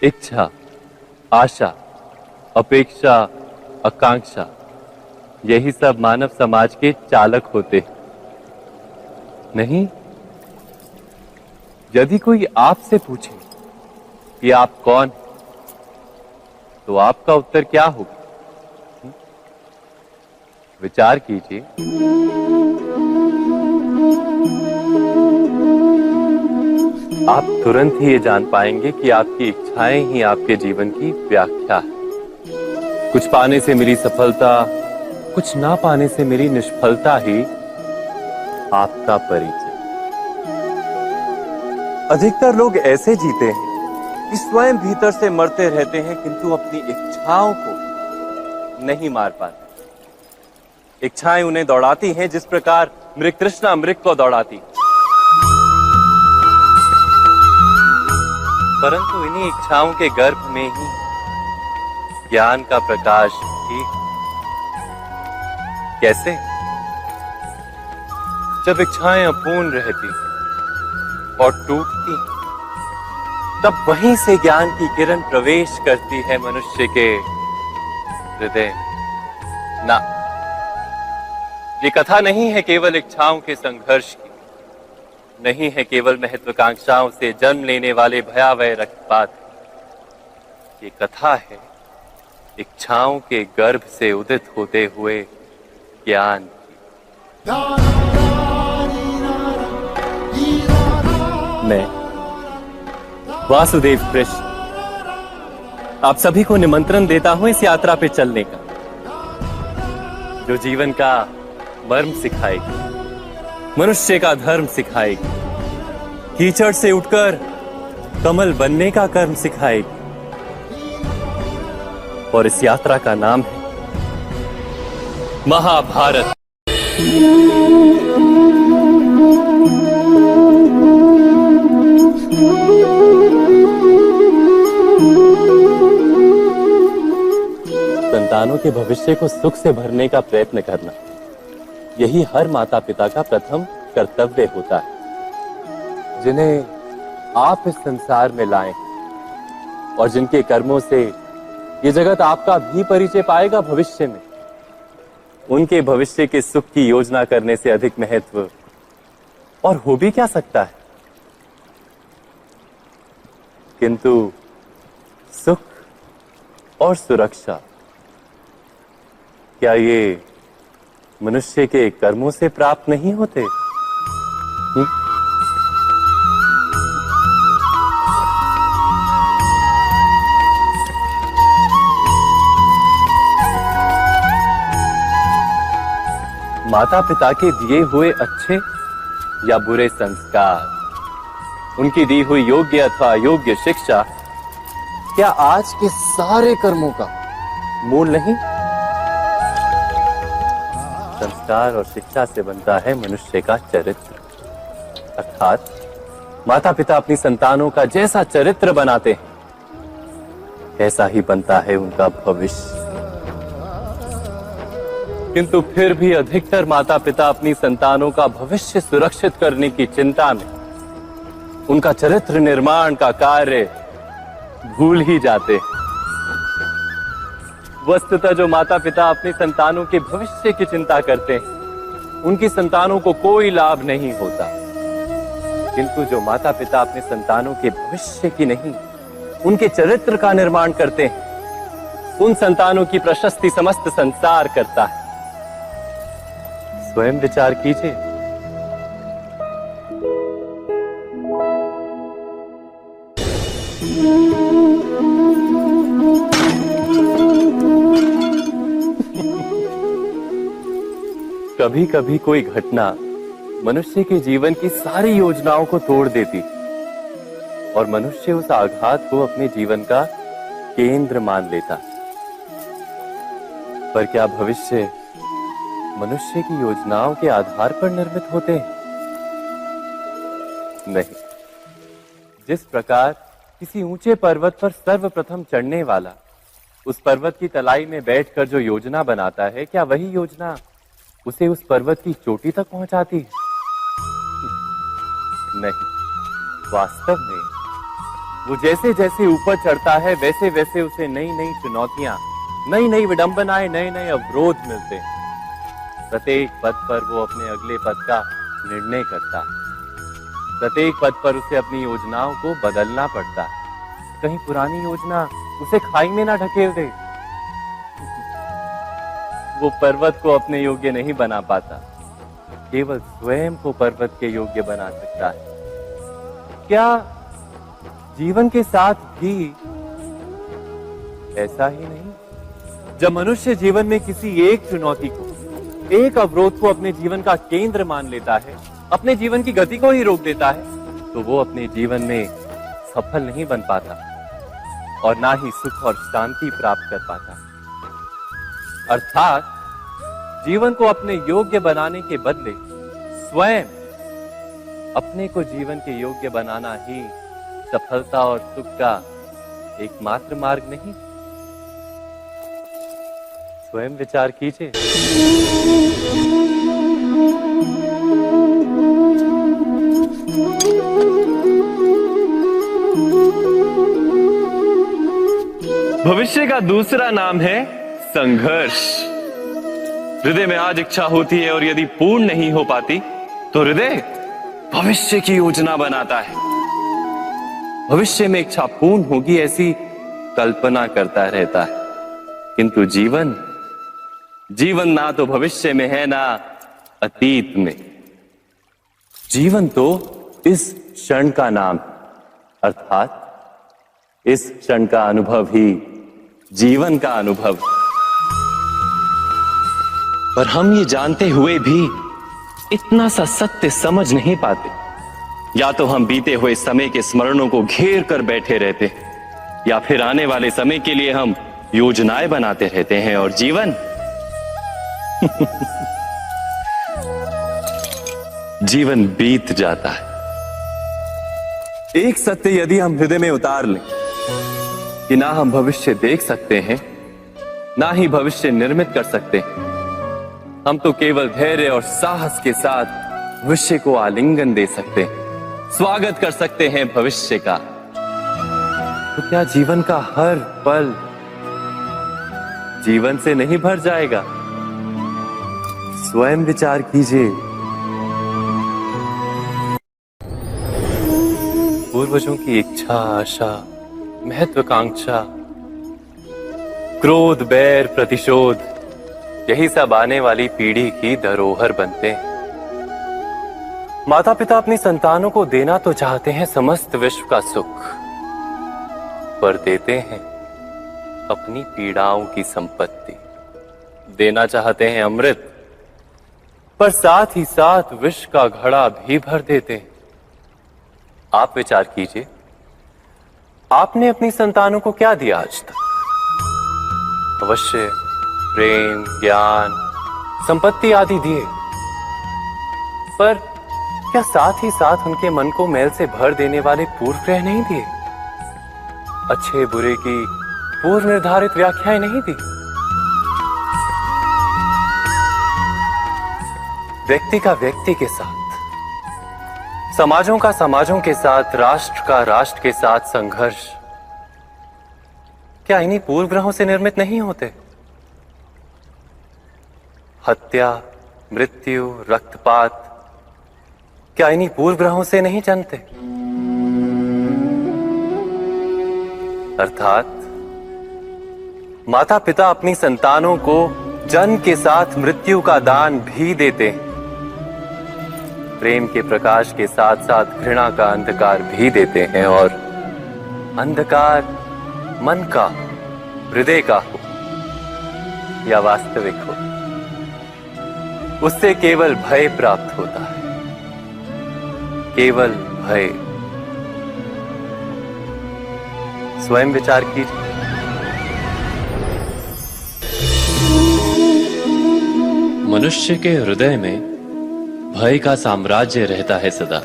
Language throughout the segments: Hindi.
इच्छा, आशा, अपेक्षा, आकांक्षा, यही सब मानव समाज के चालक होते हैं। नहीं, यदि कोई आपसे पूछे कि आप कौन हैं, तो आपका उत्तर क्या होगा? विचार कीजिए। आप तुरंत ही ये जान पाएंगे कि आपकी इच्छाएं ही आपके जीवन की व्याख्या है। कुछ पाने से मिली सफलता, कुछ ना पाने से मिली निष्फलता ही आपका परिचय। अधिकतर लोग ऐसे जीते हैं कि स्वयं भीतर से मरते रहते हैं, किंतु अपनी इच्छाओं को नहीं मार पाते। इच्छाएं उन्हें दौड़ाती हैं जिस प्रकार मृग तृष्णा मृग को दौड़ाती। परंतु इन्हीं इच्छाओं के गर्भ में ही ज्ञान का प्रकाश भी है। कैसे? जब इच्छाएं अपूर्ण रहती और टूटती, तब वहीं से ज्ञान की किरण प्रवेश करती है मनुष्य के हृदय। ना, ये कथा नहीं है केवल इच्छाओं के संघर्ष की, नहीं है केवल महत्वाकांक्षाओं से जन्म लेने वाले भयावह रक्तपात। ये कथा है इच्छाओं के गर्भ से उदित होते हुए ज्ञान की। मैं वासुदेव कृष्ण आप सभी को निमंत्रण देता हूं इस यात्रा पे चलने का, जो जीवन का मर्म सिखाएगी, मनुष्य का धर्म सिखाएगी, कीचड़ से उठकर कमल बनने का कर्म सिखाएगी। और इस यात्रा का नाम है महाभारत। संतानों के भविष्य को सुख से भरने का प्रयत्न करना, यही हर माता पिता का प्रथम कर्तव्य होता है, जिन्हें आप इस संसार में लाएं और जिनके कर्मों से ये जगत आपका भी परिचय पाएगा भविष्य में। उनके भविष्य के सुख की योजना करने से अधिक महत्व और हो भी क्या सकता है। किंतु सुख और सुरक्षा, क्या ये मनुष्य के कर्मों से प्राप्त नहीं होते? माता पिता के दिए हुए अच्छे या बुरे संस्कार, उनकी दी हुई योग्य अथवा अयोग्य शिक्षा, क्या आज के सारे कर्मों का मूल नहीं? संस्कार और शिक्षा से बनता है मनुष्य का चरित्र। अर्थात माता पिता अपनी संतानों का जैसा चरित्र बनाते हैं, ऐसा ही बनता है उनका भविष्य। किंतु फिर भी अधिकतर माता पिता अपनी संतानों का भविष्य सुरक्षित करने की चिंता में उनका चरित्र निर्माण का कार्य भूल ही जाते हैं। वस्तुतः जो माता पिता अपनी संतानों के भविष्य की चिंता करते हैं, उनकी संतानों को कोई लाभ नहीं होता। किंतु जो माता पिता अपने संतानों के भविष्य की नहीं, उनके चरित्र का निर्माण करते हैं, उन संतानों की प्रशस्ति समस्त संसार करता है। स्वयं विचार कीजिए। कभी कभी कोई घटना मनुष्य के जीवन की सारी योजनाओं को तोड़ देती और मनुष्य उस आघात को अपने जीवन का केंद्र मान लेता। पर क्या भविष्य मनुष्य की योजनाओं के आधार पर निर्मित होते हैं? नहीं। जिस प्रकार किसी ऊंचे पर्वत पर सर्वप्रथम चढ़ने वाला उस पर्वत की तलाई में बैठकर जो योजना बनाता है, क्या वही योजना उसे उस पर्वत की चोटी तक पहुंचाती है? नहीं। वास्तव में वो जैसे जैसे ऊपर चढ़ता है वैसे वैसे उसे नई नई चुनौतियां, नई नई विडंबनाएं, नए नए अवरोध मिलते हैं। प्रत्येक पद पर वो अपने अगले पद का निर्णय करता है। प्रत्येक पद पर उसे अपनी योजनाओं को बदलना पड़ता है। कहीं पुरानी योजना उसे खाई में ना ढकेल दे। वो पर्वत को अपने योग्य नहीं बना पाता, केवल स्वयं को पर्वत के योग्य बना सकता है। क्या जीवन के साथ भी ऐसा ही नहीं? जब मनुष्य जीवन में किसी एक चुनौती को, एक अवरोध को अपने जीवन का केंद्र मान लेता है, अपने जीवन की गति को ही रोक देता है, तो वो अपने जीवन में सफल नहीं बन पाता और ना ही सुख और शांति प्राप्त कर पाता। अर्थात जीवन को अपने योग्य बनाने के बदले स्वयं अपने को जीवन के योग्य बनाना ही सफलता और सुख का एकमात्र मार्ग नहीं। स्वयं विचार कीजिए। भविष्य का दूसरा नाम है संघर्ष। हृदय में आज इच्छा होती है और यदि पूर्ण नहीं हो पाती तो हृदय भविष्य की योजना बनाता है। भविष्य में इच्छा पूर्ण होगी ऐसी कल्पना करता रहता है, किंतु जीवन ना तो भविष्य में है ना अतीत में। जीवन तो इस क्षण का नाम, अर्थात इस क्षण का अनुभव ही जीवन का अनुभव। पर हम ये जानते हुए भी इतना सा सत्य समझ नहीं पाते। या तो हम बीते हुए समय के स्मरणों को घेर कर बैठे रहते, या फिर आने वाले समय के लिए हम योजनाएं बनाते रहते हैं और जीवन जीवन बीत जाता है। एक सत्य यदि हम हृदय में उतार लें कि ना हम भविष्य देख सकते हैं, ना ही भविष्य निर्मित कर सकते हैं, हम तो केवल धैर्य और साहस के साथ भविष्य को आलिंगन दे सकते हैं, स्वागत कर सकते हैं भविष्य का। तो क्या जीवन का हर पल जीवन से नहीं भर जाएगा? स्वयं विचार कीजिए। पूर्वजों की इच्छा, आशा, महत्वाकांक्षा, क्रोध, बैर, प्रतिशोध, यही सब आने वाली पीढ़ी की धरोहर बनते हैं। माता पिता अपनी संतानों को देना तो चाहते हैं समस्त विश्व का सुख, पर देते हैं अपनी पीड़ाओं की संपत्ति। देना चाहते हैं अमृत, पर साथ ही साथ विष का घड़ा भी भर देते हैं। आप विचार कीजिए, आपने अपनी संतानों को क्या दिया आज तक? अवश्य प्रेम, ज्ञान, संपत्ति आदि दिए, पर क्या साथ ही साथ उनके मन को मैल से भर देने वाले पूर्व ग्रह नहीं दिए? अच्छे बुरे की पूर्व निर्धारित व्याख्याएं नहीं दी? व्यक्ति का व्यक्ति के साथ, समाजों का समाजों के साथ, राष्ट्र का राष्ट्र के साथ संघर्ष क्या इन्हीं पूर्व ग्रहों से निर्मित नहीं होते? हत्या, मृत्यु, रक्तपात क्या इन्हीं पूर्व ग्रहों से नहीं जन्मते? अर्थात माता पिता अपनी संतानों को जन्म के साथ मृत्यु का दान भी देते हैं। प्रेम के प्रकाश के साथ साथ घृणा का अंधकार भी देते हैं, और अंधकार मन का, हृदय का हो या वास्तविक हो, उससे केवल भय प्राप्त होता है, केवल भय। स्वयं विचार कीजिए। मनुष्य के हृदय में भय का साम्राज्य रहता है सदा।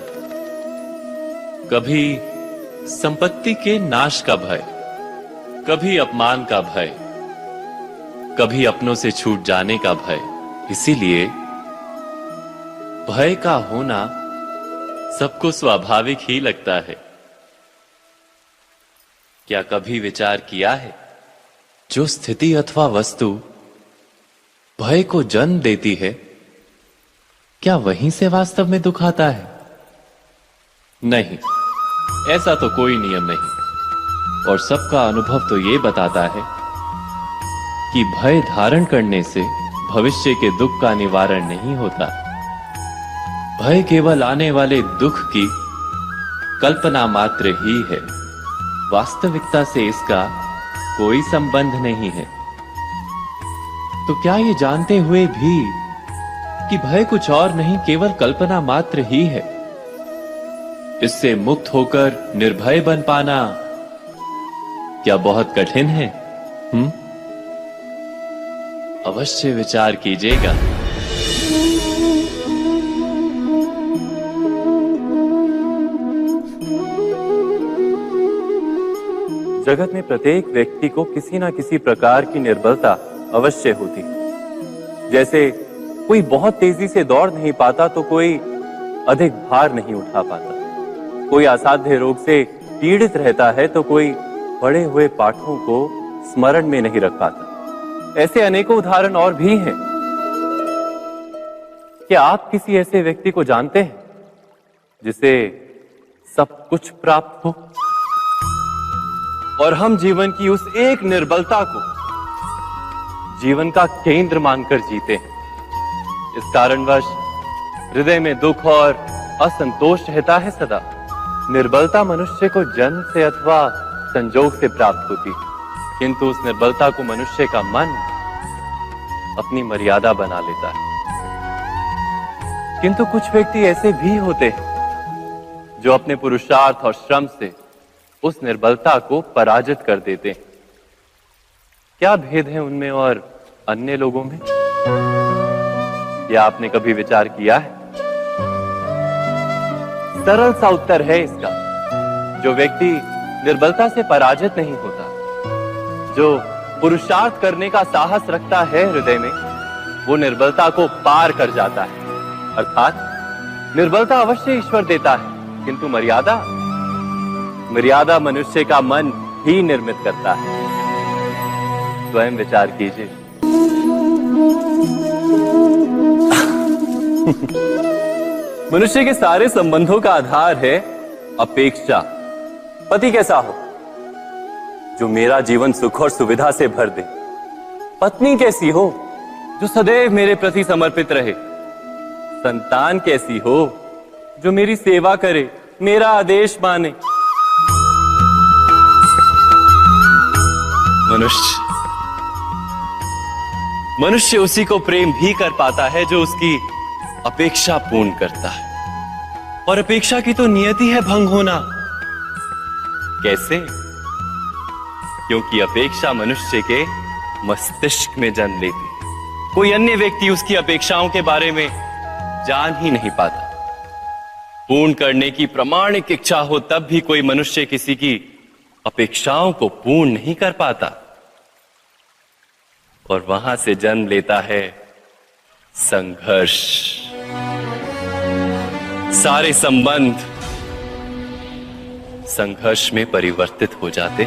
कभी संपत्ति के नाश का भय, कभी अपमान का भय, कभी अपनों से छूट जाने का भय। इसीलिए भय का होना सबको स्वाभाविक ही लगता है। क्या कभी विचार किया है, जो स्थिति अथवा वस्तु भय को जन्म देती है, क्या वहीं से वास्तव में दुख आता है? नहीं, ऐसा तो कोई नियम नहीं। और सबका अनुभव तो ये बताता है कि भय धारण करने से भविष्य के दुख का निवारण नहीं होता। भय केवल आने वाले दुख की कल्पना मात्र ही है। वास्तविकता से इसका कोई संबंध नहीं है। तो क्या ये जानते हुए भी कि भय कुछ और नहीं, केवल कल्पना मात्र ही है, इससे मुक्त होकर निर्भय बन पाना क्या बहुत कठिन है? अवश्य विचार कीजिएगा। जगत में प्रत्येक व्यक्ति को किसी ना किसी प्रकार की निर्बलता अवश्य होती है। जैसे कोई बहुत तेजी से दौड़ नहीं पाता तो कोई अधिक भार नहीं उठा पाता, कोई असाध्य रोग से पीड़ित रहता है तो कोई पढ़े हुए पाठों को स्मरण में नहीं रख पाता। ऐसे अनेकों उदाहरण और भी हैं। क्या आप किसी ऐसे व्यक्ति को जानते हैं जिसे सब कुछ प्राप्त हो और हम जीवन की उस एक निर्बलता को जीवन का केंद्र मानकर जीते हैं? इस कारणवश हृदय में दुख और असंतोष रहता है सदा। निर्बलता मनुष्य को जन्म से अथवा संजोग से प्राप्त होती, किंतु उस निर्बलता को मनुष्य का मन अपनी मर्यादा बना लेता है। किंतु कुछ व्यक्ति ऐसे भी होते हैं जो अपने पुरुषार्थ और श्रम से उस निर्बलता को पराजित कर देते हैं। क्या भेद है उनमें और अन्य लोगों में? यह आपने कभी विचार किया है? सरल सा उत्तर है इसका। जो व्यक्ति निर्बलता से पराजित नहीं होता, जो पुरुषार्थ करने का साहस रखता है हृदय में, वो निर्बलता को पार कर जाता है। अर्थात निर्बलता अवश्य ईश्वर देता है, किंतु मर्यादा मनुष्य का मन ही निर्मित करता है। स्वयं विचार कीजिए। मनुष्य के सारे संबंधों का आधार है अपेक्षा। पति कैसा हो जो मेरा जीवन सुख और सुविधा से भर दे, पत्नी कैसी हो जो सदैव मेरे प्रति समर्पित रहे, संतान कैसी हो जो मेरी सेवा करे, मेरा आदेश माने। मनुष्य उसी को प्रेम भी कर पाता है जो उसकी अपेक्षा पूर्ण करता है। और अपेक्षा की तो नियति है भंग होना। कैसे? क्योंकि अपेक्षा मनुष्य के मस्तिष्क में जन्म लेती है। कोई अन्य व्यक्ति उसकी अपेक्षाओं के बारे में जान ही नहीं पाता। पूर्ण करने की प्रामाणिक इच्छा हो तब भी कोई मनुष्य किसी की अपेक्षाओं को पूर्ण नहीं कर पाता। और वहां से जन्म लेता है संघर्ष। सारे संबंध संघर्ष में परिवर्तित हो जाते।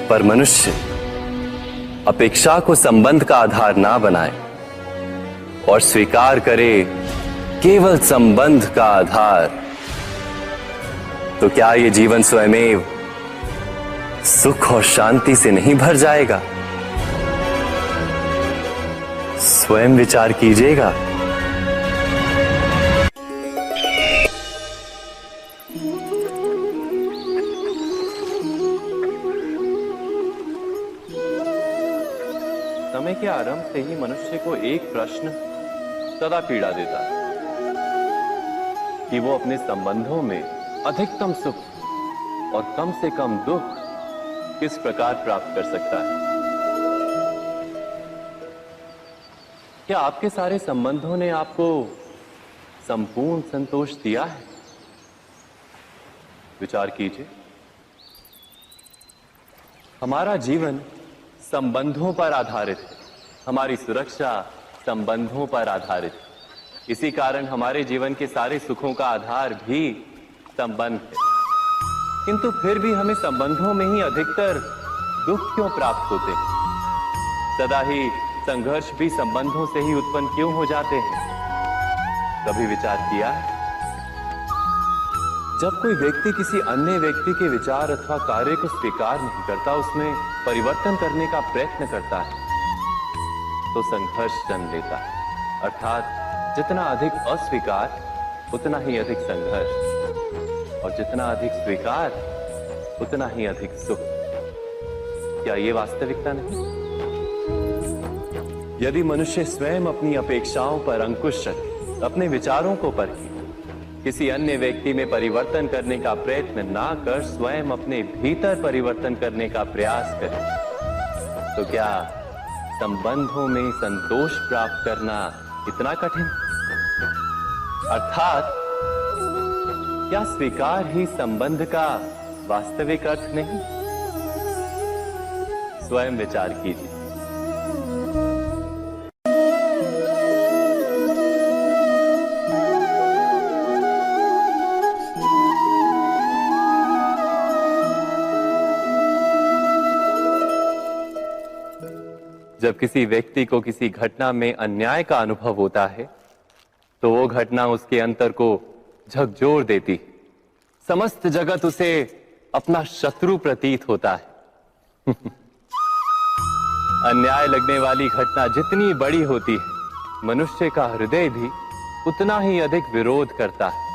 पर मनुष्य अपेक्षा को संबंध का आधार ना बनाए और स्वीकार करे केवल संबंध का आधार, तो क्या ये जीवन स्वयमेव सुख और शांति से नहीं भर जाएगा? स्वयं विचार कीजिएगा। समय के आरंभ से ही मनुष्य को एक प्रश्न सदा पीड़ा देता है कि वो अपने संबंधों में अधिकतम सुख और कम से कम दुख किस प्रकार प्राप्त कर सकता है। क्या आपके सारे संबंधों ने आपको संपूर्ण संतोष दिया है? विचार कीजिए। हमारा जीवन संबंधों पर आधारित है। हमारी सुरक्षा संबंधों पर आधारित है। इसी कारण हमारे जीवन के सारे सुखों का आधार भी संबंध है। किंतु फिर भी हमें संबंधों में ही अधिकतर दुख क्यों प्राप्त होते हैं? सदा ही संघर्ष भी संबंधों से ही उत्पन्न क्यों हो जाते हैं? कभी विचार किया है? जब कोई व्यक्ति किसी अन्य व्यक्ति के विचार अथवा कार्य को स्वीकार नहीं करता, उसमें परिवर्तन करने का प्रयत्न करता है, तो संघर्ष जन्म लेता है। अर्थात जितना अधिक अस्वीकार उतना ही अधिक संघर्ष, और जितना अधिक स्वीकार उतना ही अधिक सुख। क्या ये वास्तविकता नहीं? यदि मनुष्य स्वयं अपनी अपेक्षाओं पर अंकुश रखे, अपने विचारों को परखे, किसी अन्य व्यक्ति में परिवर्तन करने का प्रयत्न ना कर स्वयं अपने भीतर परिवर्तन करने का प्रयास करे, तो क्या संबंधों में संतोष प्राप्त करना इतना कठिन? अर्थात क्या स्वीकार ही संबंध का वास्तविक अर्थ नहीं? स्वयं विचार कीजिए। जब किसी व्यक्ति को किसी घटना में अन्याय का अनुभव होता है, तो वो घटना उसके अंतर को झकझोर देती, समस्त जगत उसे अपना शत्रु प्रतीत होता है। अन्याय लगने वाली घटना जितनी बड़ी होती है, मनुष्य का हृदय भी उतना ही अधिक विरोध करता है।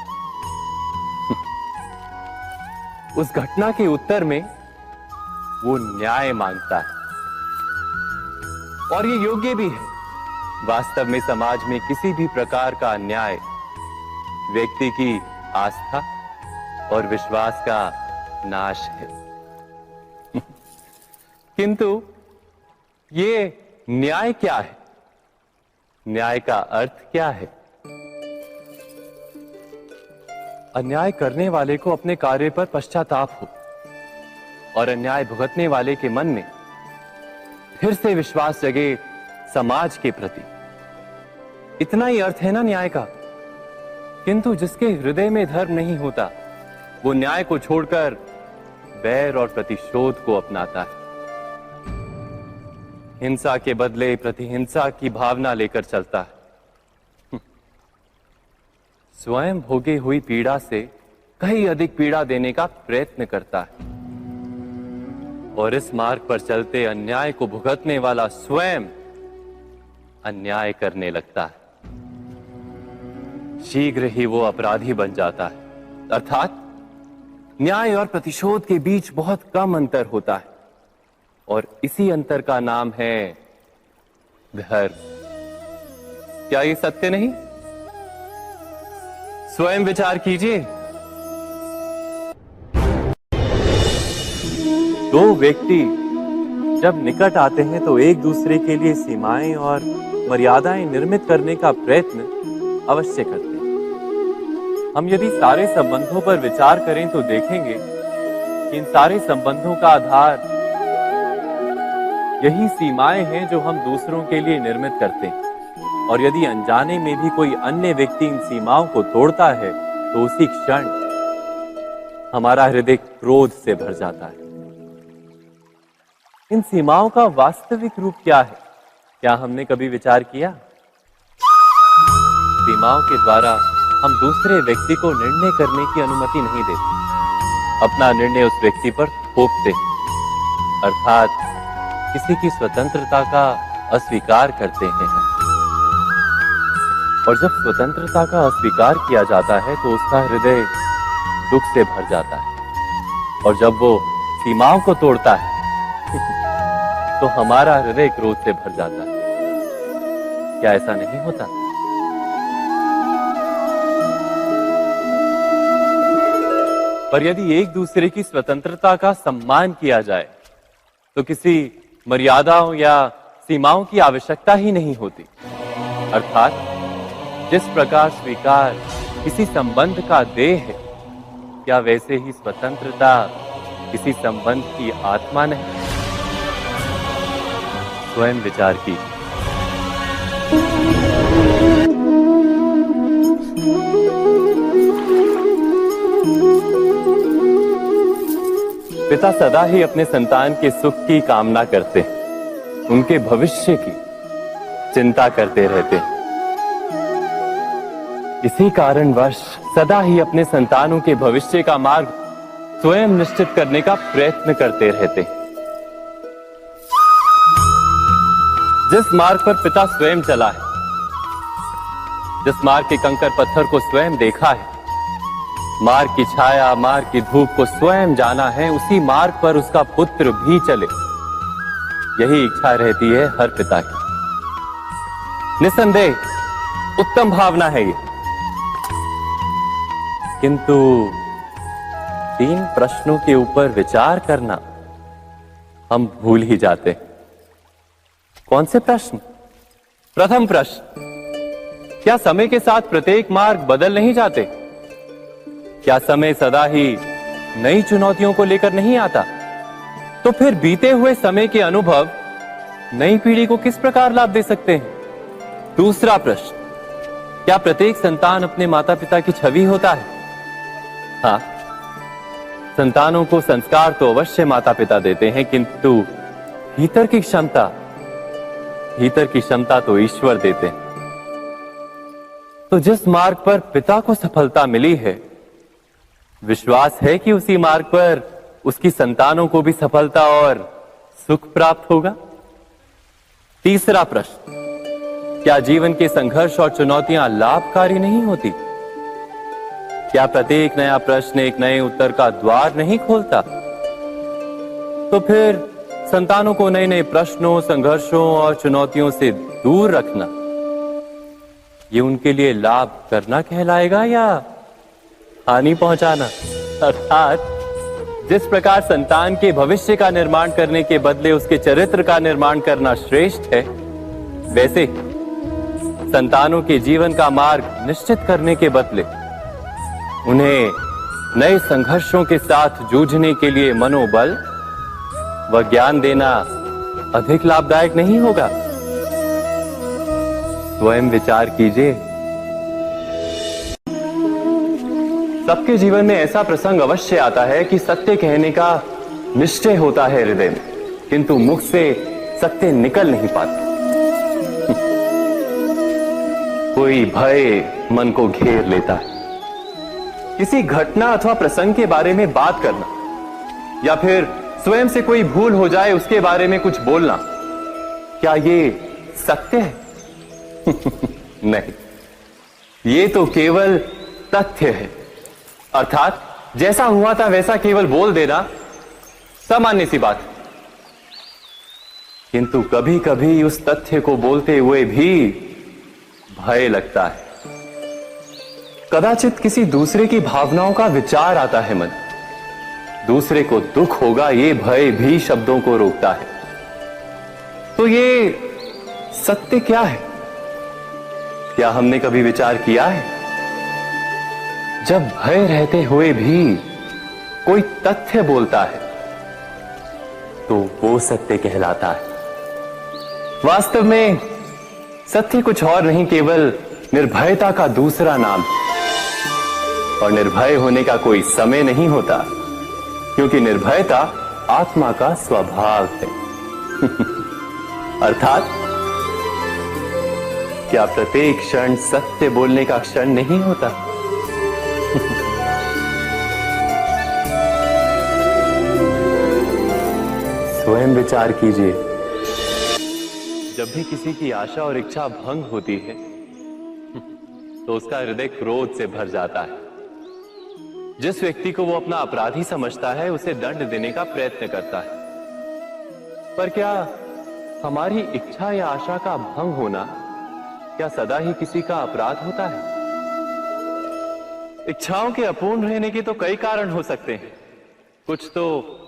उस घटना के उत्तर में वो न्याय मांगता है, और ये योग्य भी है। वास्तव में समाज में किसी भी प्रकार का अन्याय व्यक्ति की आस्था और विश्वास का नाश है। किंतु ये न्याय क्या है? न्याय का अर्थ क्या है? अन्याय करने वाले को अपने कार्य पर पश्चाताप हो, और अन्याय भुगतने वाले के मन में फिर से विश्वास जगे समाज के प्रति। इतना ही अर्थ है ना न्याय का। किंतु जिसके हृदय में धर्म नहीं होता, वो न्याय को छोड़कर बैर और प्रतिशोध को अपनाता है। हिंसा के बदले प्रतिहिंसा की भावना लेकर चलता है। स्वयं भोगी हुई पीड़ा से कहीं अधिक पीड़ा देने का प्रयत्न करता है, और इस मार्ग पर चलते अन्याय को भुगतने वाला स्वयं अन्याय करने लगता है। शीघ्र ही वो अपराधी बन जाता है। अर्थात न्याय और प्रतिशोध के बीच बहुत कम अंतर होता है, और इसी अंतर का नाम है धर्म। क्या ये सत्य नहीं? स्वयं विचार कीजिए। दो व्यक्ति जब निकट आते हैं तो एक दूसरे के लिए सीमाएं और मर्यादाएं निर्मित करने का प्रयत्न अवश्य करते हैं। हम यदि सारे संबंधों पर विचार करें तो देखेंगे कि इन सारे संबंधों का आधार यही सीमाएं हैं जो हम दूसरों के लिए निर्मित करते हैं। और यदि अनजाने में भी कोई अन्य व्यक्ति इन सीमाओं को तोड़ता है, तो उसी क्षण हमारा हृदय क्रोध से भर जाता है। इन सीमाओं का वास्तविक रूप क्या है? क्या हमने कभी विचार किया? सीमाओं के द्वारा हम दूसरे व्यक्ति को निर्णय करने की अनुमति नहीं देते, अपना निर्णय उस व्यक्ति पर थोपते हैं, अर्थात किसी की स्वतंत्रता का अस्वीकार करते हैं। और जब स्वतंत्रता का अस्वीकार किया जाता है तो उसका हृदय दुख से भर जाता है, और जब वो सीमाओं को तोड़ता है तो हमारा हृदय क्रोध से भर जाता है। क्या ऐसा नहीं होता? पर यदि एक दूसरे की स्वतंत्रता का सम्मान किया जाए तो किसी मर्यादाओं या सीमाओं की आवश्यकता ही नहीं होती। अर्थात जिस प्रकार स्वीकार किसी संबंध का देह है, क्या वैसे ही स्वतंत्रता किसी संबंध की आत्मा नहीं? स्वयं विचार कीजिए। पिता सदा ही अपने संतान के सुख की कामना करते हैं, उनके भविष्य की चिंता करते रहते हैं। इसी कारणवश सदा ही अपने संतानों के भविष्य का मार्ग स्वयं निश्चित करने का प्रयत्न करते रहते हैं। जिस मार्ग पर पिता स्वयं चला है, जिस मार्ग के कंकर पत्थर को स्वयं देखा है, मार्ग की छाया, मार्ग की धूप को स्वयं जाना है, उसी मार्ग पर उसका पुत्र भी चले, यही इच्छा रहती है हर पिता की। निसंदेह उत्तम भावना है ये, किंतु 3 प्रश्नों के ऊपर विचार करना हम भूल ही जाते हैं। कौन से प्रश्न? प्रथम प्रश्न, क्या समय के साथ प्रत्येक मार्ग बदल नहीं जाते? क्या समय सदा ही नई चुनौतियों को लेकर नहीं आता? तो फिर बीते हुए समय के अनुभव नई पीढ़ी को किस प्रकार लाभ दे सकते हैं? दूसरा प्रश्न, क्या प्रत्येक संतान अपने माता पिता की छवि होता है? हाँ, संतानों को संस्कार तो अवश्य माता पिता देते हैं, किंतु भीतर की क्षमता तो ईश्वर देते हैं। तो जिस मार्ग पर पिता को सफलता मिली है, विश्वास है कि उसी मार्ग पर उसकी संतानों को भी सफलता और सुख प्राप्त होगा। तीसरा प्रश्न, क्या जीवन के संघर्ष और चुनौतियां लाभकारी नहीं होती? क्या प्रत्येक नया प्रश्न एक नए उत्तर का द्वार नहीं खोलता? तो फिर संतानों को नए नए प्रश्नों, संघर्षों और चुनौतियों से दूर रखना, ये उनके लिए लाभ करना कहलाएगा या हानि पहुंचाना? अर्थात जिस प्रकार संतान के भविष्य का निर्माण करने के बदले उसके चरित्र का निर्माण करना श्रेष्ठ है, वैसे संतानों के जीवन का मार्ग निश्चित करने के बदले उन्हें नए संघर्षों के साथ जूझने के लिए मनोबल व ज्ञान देना अधिक लाभदायक नहीं होगा? स्वयं विचार कीजिए। सबके जीवन में ऐसा प्रसंग अवश्य आता है कि सत्य कहने का निश्चय होता है हृदय में, किंतु मुख से सत्य निकल नहीं पाता। कोई भय मन को घेर लेता है। किसी घटना अथवा प्रसंग के बारे में बात करना या फिर स्वयं से कोई भूल हो जाए उसके बारे में कुछ बोलना, क्या ये सत्य है? नहीं, ये तो केवल तथ्य है। अर्थात जैसा हुआ था वैसा केवल बोल देना सामान्य सी बात है। किंतु कभी कभी उस तथ्य को बोलते हुए भी भय लगता है। कदाचित किसी दूसरे की भावनाओं का विचार आता है मन, दूसरे को दुख होगा, ये भय भी शब्दों को रोकता है। तो ये सत्य क्या है? क्या हमने कभी विचार किया है? जब भय रहते हुए भी कोई तथ्य बोलता है तो वो सत्य कहलाता है। वास्तव में सत्य कुछ और नहीं, केवल निर्भयता का दूसरा नाम है। और निर्भय होने का कोई समय नहीं होता, क्योंकि निर्भयता आत्मा का स्वभाव है। अर्थात क्या प्रत्येक क्षण सत्य बोलने का क्षण नहीं होता? स्वयं विचार कीजिए। जब भी किसी की आशा और इच्छा भंग होती है तो उसका हृदय क्रोध से भर जाता है। जिस व्यक्ति को वो अपना अपराधी समझता है उसे दंड देने का प्रयत्न करता है। पर क्या हमारी इच्छा या आशा का भंग होना क्या सदा ही किसी का अपराध होता है? इच्छाओं के अपूर्ण रहने के तो कई कारण हो सकते हैं। कुछ तो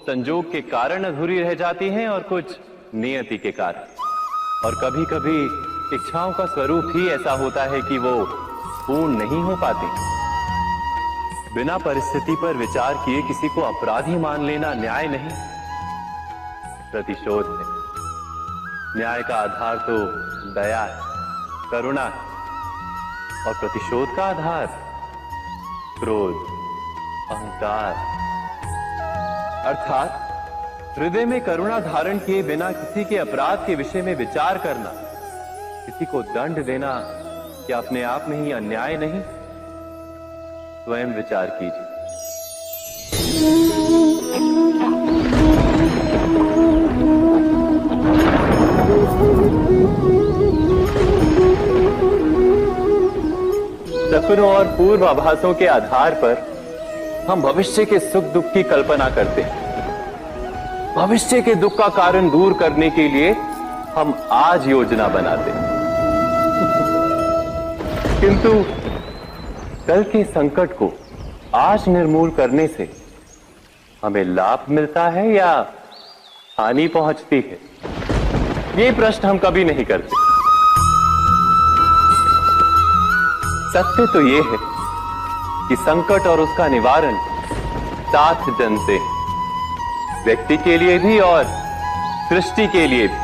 संजोग के कारण अधूरी रह जाती हैं और कुछ नियति के कारण। और कभी कभी इच्छाओं का स्वरूप ही ऐसा होता है कि वो पूर्ण नहीं हो पाती। बिना परिस्थिति पर विचार किए किसी को अपराधी मान लेना न्याय नहीं, प्रतिशोध है। न्याय का आधार तो दया है, करुणा है, और प्रतिशोध का आधार क्रोध, अहंकार। अर्थात हृदय में करुणा धारण किए बिना किसी के अपराध के विषय में विचार करना, किसी को दंड देना क्या अपने आप में ही अन्याय नहीं? स्वयं विचार कीजिए। सपनों और पूर्वाभासों के आधार पर हम भविष्य के सुख दुख की कल्पना करते हैं। भविष्य के दुख का कारण दूर करने के लिए हम आज योजना बनाते हैं, किंतु कल के संकट को आज निर्मूल करने से हमें लाभ मिलता है या हानि पहुंचती है? ये प्रश्न हम कभी नहीं करते। सत्य तो यह है कि संकट और उसका निवारण साथ जनते हैं, व्यक्ति के लिए भी और सृष्टि के लिए भी।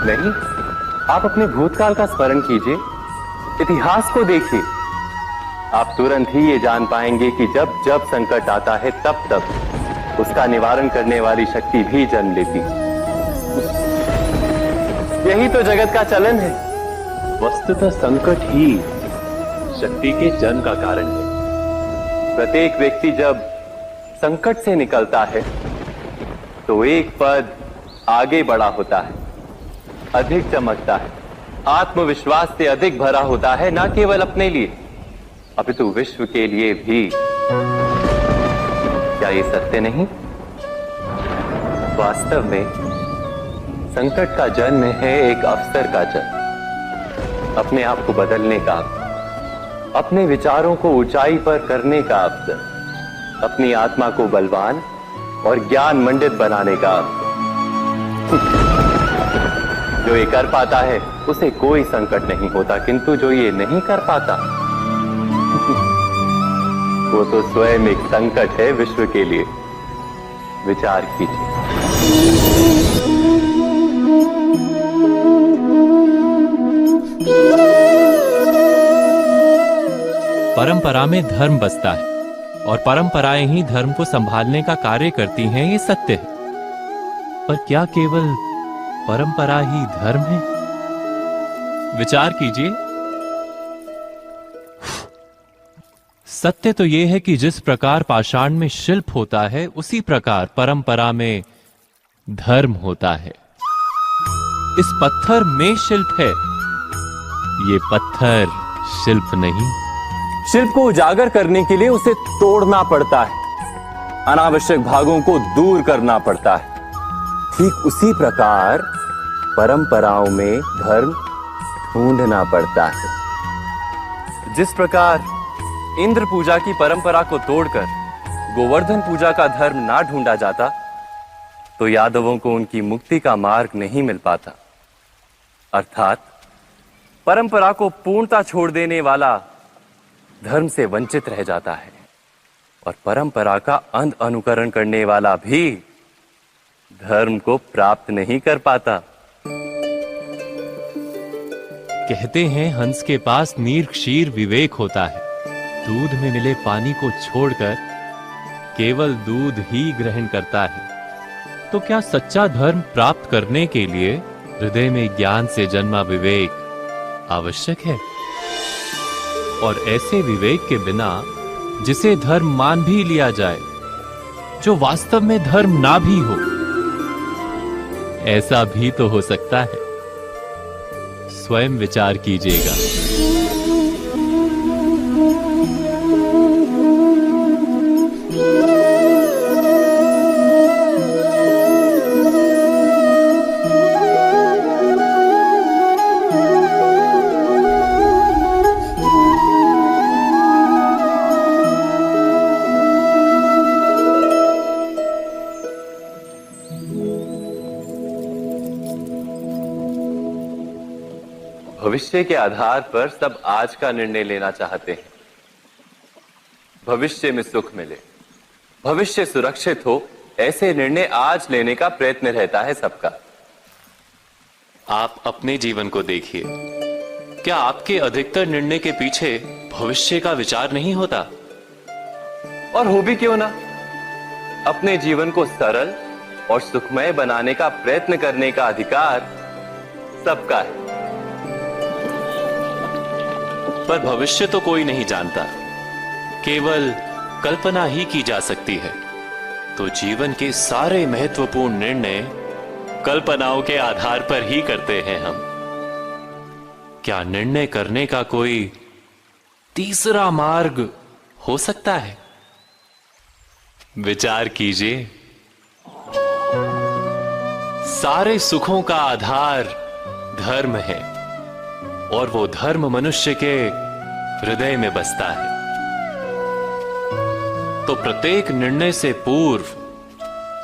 नहीं, आप अपने भूतकाल का स्मरण कीजिए, इतिहास को देखिए। आप तुरंत ही ये जान पाएंगे कि जब जब संकट आता है तब तब उसका निवारण करने वाली शक्ति भी जन्म लेती है। यही तो जगत का चलन है। वस्तुतः संकट ही शक्ति के जन्म का कारण है। प्रत्येक व्यक्ति जब संकट से निकलता है तो एक पद आगे बढ़ा होता है, अधिक चमकता है, आत्मविश्वास से अधिक भरा होता है, न केवल अपने लिए अपितु विश्व के लिए भी। क्या ये सत्य नहीं? वास्तव में संकट का जन्म है एक अवसर का जन्म, अपने आप को बदलने का, अपने विचारों को ऊंचाई पर करने का अवसर, अपनी आत्मा को बलवान और ज्ञान मंडित बनाने का अवसर। जो ये कर पाता है उसे कोई संकट नहीं होता, किंतु जो ये नहीं कर पाता वो तो स्वयं एक संकट है विश्व के लिए। विचार कीजिए। परंपरा में धर्म बसता है और परंपराएं ही धर्म को संभालने का कार्य करती हैं, ये सत्य है। पर क्या केवल परंपरा ही धर्म है? विचार कीजिए। सत्य तो यह है कि जिस प्रकार पाषाण में शिल्प होता है उसी प्रकार परंपरा में धर्म होता है। इस पत्थर में शिल्प है, ये पत्थर शिल्प नहीं। शिल्प को उजागर करने के लिए उसे तोड़ना पड़ता है, अनावश्यक भागों को दूर करना पड़ता है। ठीक उसी प्रकार परंपराओं में धर्म ढूंढना पड़ता है। जिस प्रकार इंद्र पूजा की परंपरा को तोड़कर गोवर्धन पूजा का धर्म ना ढूंढा जाता तो यादवों को उनकी मुक्ति का मार्ग नहीं मिल पाता। अर्थात परंपरा को पूर्णता छोड़ देने वाला धर्म से वंचित रह जाता है और परंपरा का अंध अनुकरण करने वाला भी धर्म को प्राप्त नहीं कर पाता। कहते हैं हंस के पास नीर क्षीर विवेक होता है। दूध में मिले पानी को छोड़कर केवल दूध ही ग्रहण करता है। तो क्या सच्चा धर्म प्राप्त करने के लिए हृदय में ज्ञान से जन्मा विवेक आवश्यक है? और ऐसे विवेक के बिना जिसे धर्म मान भी लिया जाए, जो वास्तव में धर्म ना भी हो, ऐसा भी तो हो सकता है। स्वयं विचार कीजिएगा। भविष्य के आधार पर सब आज का निर्णय लेना चाहते हैं। भविष्य में सुख मिले, भविष्य सुरक्षित हो, ऐसे निर्णय आज लेने का प्रयत्न रहता है सबका। आप अपने जीवन को देखिए, क्या आपके अधिकतर निर्णय के पीछे भविष्य का विचार नहीं होता? और हो भी क्यों ना, अपने जीवन को सरल और सुखमय बनाने का प्रयत्न करने का अधिकार सबका है। पर भविष्य तो कोई नहीं जानता, केवल कल्पना ही की जा सकती है। तो जीवन के सारे महत्वपूर्ण निर्णय कल्पनाओं के आधार पर ही करते हैं हम। क्या निर्णय करने का कोई तीसरा मार्ग हो सकता है? विचार कीजिए। सारे सुखों का आधार धर्म है और वो धर्म मनुष्य के हृदय में बसता है। तो प्रत्येक निर्णय से पूर्व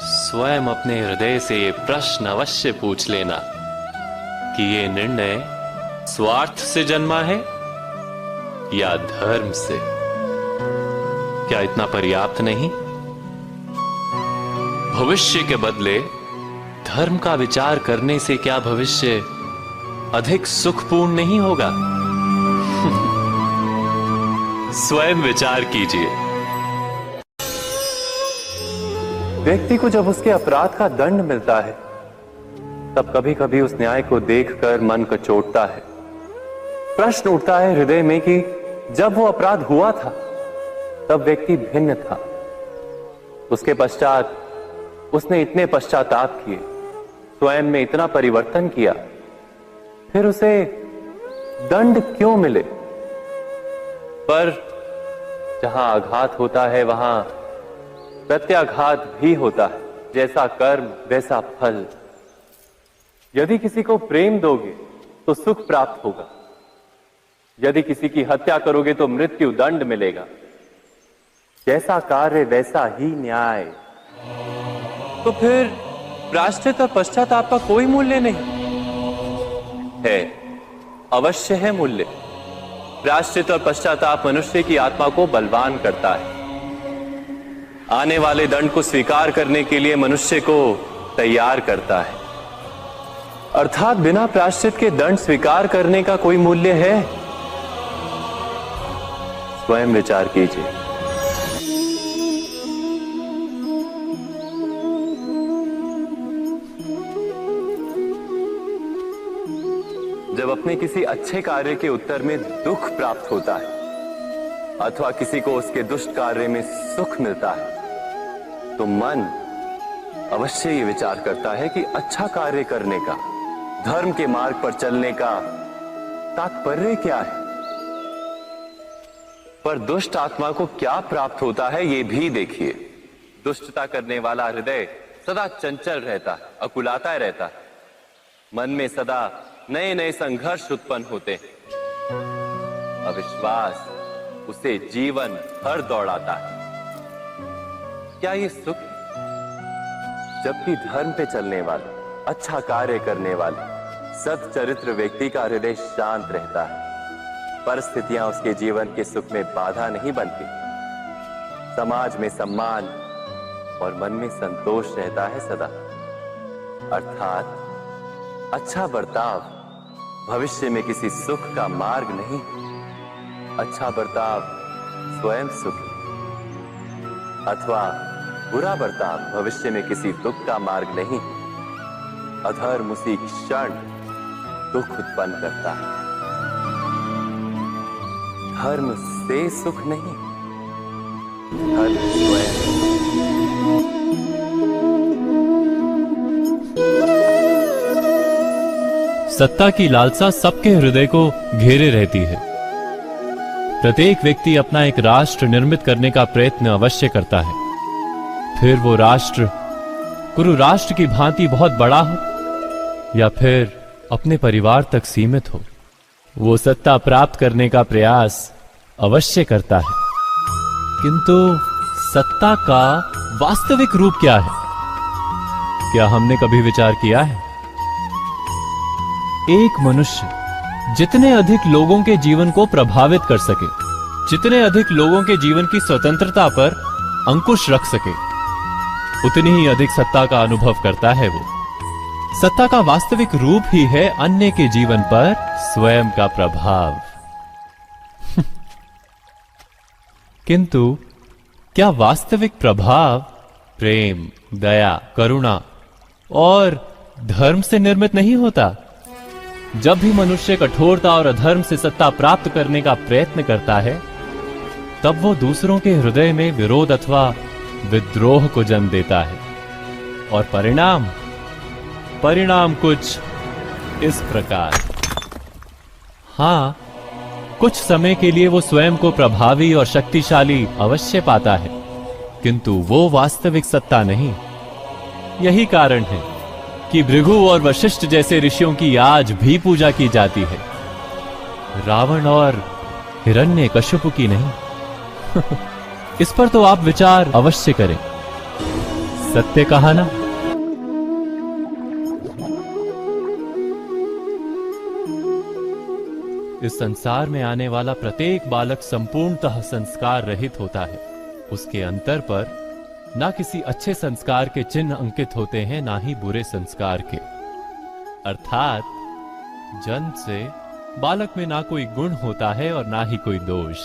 स्वयं अपने हृदय से ये प्रश्न अवश्य पूछ लेना कि ये निर्णय स्वार्थ से जन्मा है या धर्म से। क्या इतना पर्याप्त नहीं? भविष्य के बदले धर्म का विचार करने से क्या भविष्य अधिक सुखपूर्ण नहीं होगा? स्वयं विचार कीजिए। व्यक्ति को जब उसके अपराध का दंड मिलता है, तब कभी कभी उस न्याय को देखकर मन कचोटता है। प्रश्न उठता है हृदय में कि जब वो अपराध हुआ था, तब व्यक्ति भिन्न था। उसके पश्चात उसने इतने पश्चाताप किए, स्वयं में इतना परिवर्तन किया, फिर उसे दंड क्यों मिले? पर जहां आघात होता है, वहां प्रत्याघात भी होता है। जैसा कर्म वैसा फल। यदि किसी को प्रेम दोगे तो सुख प्राप्त होगा, यदि किसी की हत्या करोगे तो मृत्यु दंड मिलेगा। जैसा कार्य वैसा ही न्याय। तो फिर प्रायश्चित और पश्चाताप का कोई मूल्य नहीं है? अवश्य है मूल्य। प्रायश्चित और पश्चाताप मनुष्य की आत्मा को बलवान करता है। आने वाले दंड को स्वीकार करने के लिए मनुष्य को तैयार करता है। अर्थात बिना प्रायश्चित के दंड स्वीकार करने का कोई मूल्य है? स्वयं विचार कीजिए। जब अपने किसी अच्छे कार्य के उत्तर में दुख प्राप्त होता है अथवा किसी को उसके दुष्ट कार्य में सुख मिलता है, तो मन अवश्य ये विचार करता है कि अच्छा कार्य करने का, धर्म के मार्ग पर चलने का तात्पर्य क्या है। पर दुष्ट आत्मा को क्या प्राप्त होता है, ये भी देखिए। दुष्टता करने वाला हृदय सदा चंचल रहता है, अकुलाता रहता है। मन में सदा नए नए संघर्ष उत्पन्न होते हैं। अविश्वास उसे जीवन भर दौड़ाता है। क्या ये सुख? जबकि धर्म पे चलने वाले, अच्छा कार्य करने वाले, सच्चरित्र व्यक्ति का हृदय शांत रहता है। परिस्थितियां उसके जीवन के सुख में बाधा नहीं बनती। समाज में सम्मान और मन में संतोष रहता है सदा। अर्थात अच्छा बर्ताव भविष्य में किसी सुख का मार्ग नहीं। अच्छा बर्ताव स्वयं सुख अथवा बुरा बर्ताव भविष्य में किसी दुख का मार्ग नहीं। अधर्म उसी क्षण दुख उत्पन्न करता है। धर्म से सुख नहीं, धर्म स्वयं। सत्ता की लालसा सबके हृदय को घेरे रहती है। प्रत्येक व्यक्ति अपना एक राष्ट्र निर्मित करने का प्रयत्न अवश्य करता है। फिर वो राष्ट्र गुरु राष्ट्र की भांति बहुत बड़ा हो या फिर अपने परिवार तक सीमित हो, वो सत्ता प्राप्त करने का प्रयास अवश्य करता है। किंतु सत्ता का वास्तविक रूप क्या है? क्या हमने कभी विचार किया है? एक मनुष्य जितने अधिक लोगों के जीवन को प्रभावित कर सके, जितने अधिक लोगों के जीवन की स्वतंत्रता पर अंकुश रख सके, उतनी ही अधिक सत्ता का अनुभव करता है वो। सत्ता का वास्तविक रूप ही है अन्य के जीवन पर स्वयं का प्रभाव। किंतु क्या वास्तविक प्रभाव प्रेम, दया, करुणा और धर्म से निर्मित नहीं होता। जब भी मनुष्य कठोरता और अधर्म से सत्ता प्राप्त करने का प्रयत्न करता है, तब वो दूसरों के हृदय में विरोध अथवा विद्रोह को जन्म देता है। और परिणाम कुछ इस प्रकार। हां, कुछ समय के लिए वो स्वयं को प्रभावी और शक्तिशाली अवश्य पाता है, किंतु वो वास्तविक सत्ता नहीं। यही कारण है कि भृगु और वशिष्ठ जैसे ऋषियों की आज भी पूजा की जाती है, रावण और हिरण्यकश्यप की नहीं। इस पर तो आप विचार अवश्य करें। सत्य कहा ना? इस संसार में आने वाला प्रत्येक बालक संपूर्णतः संस्कार रहित होता है। उसके अंतर पर ना किसी अच्छे संस्कार के चिन्ह अंकित होते हैं, ना ही बुरे संस्कार के। अर्थात जन्म से बालक में ना कोई गुण होता है और ना ही कोई दोष।